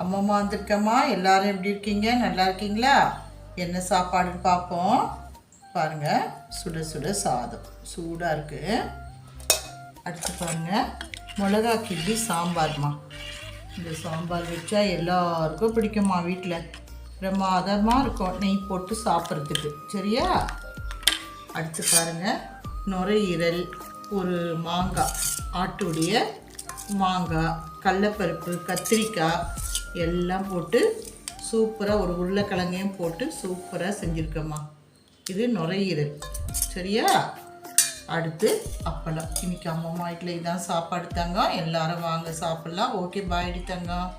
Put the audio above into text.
அம்மம்மா வந்திருக்கம்மா. எல்லாரும் எப்படி இருக்கீங்க? நல்லா இருக்கீங்களா? என்ன சாப்பாடுன்னு பார்ப்போம். பாருங்கள், சுட சுட சாதம் சூடாக இருக்குது. அடுத்து பாருங்கள், மிளகா கிள்ளி சாம்பார்மா. இந்த சாம்பார் வச்சா எல்லாருக்கும் பிடிக்குமா. வீட்டில் பிரமாதமாக இருக்கும் நெய் போட்டு சாப்பிட்றதுக்கு. சரியா? அடுத்து பாருங்கள், நுரையீரல், ஒரு மாங்காய், ஆட்டுடைய மாங்காய், கடலைப்பருப்பு, கத்திரிக்காய் எல்லாம் போட்டு சூப்பராக, ஒரு உருளைக்கிழங்கையும் போட்டு சூப்பராக செஞ்சுருக்கம்மா. இது நுரையீரல். சரியா? அடுத்து அப்பளம். இன்றைக்கி அம்மம்மா வீட்டில் இதான் சாப்பாடு தங்கம். எல்லாரும் வாங்க சாப்பிட்லாம். ஓகே, பாய் தங்கம்.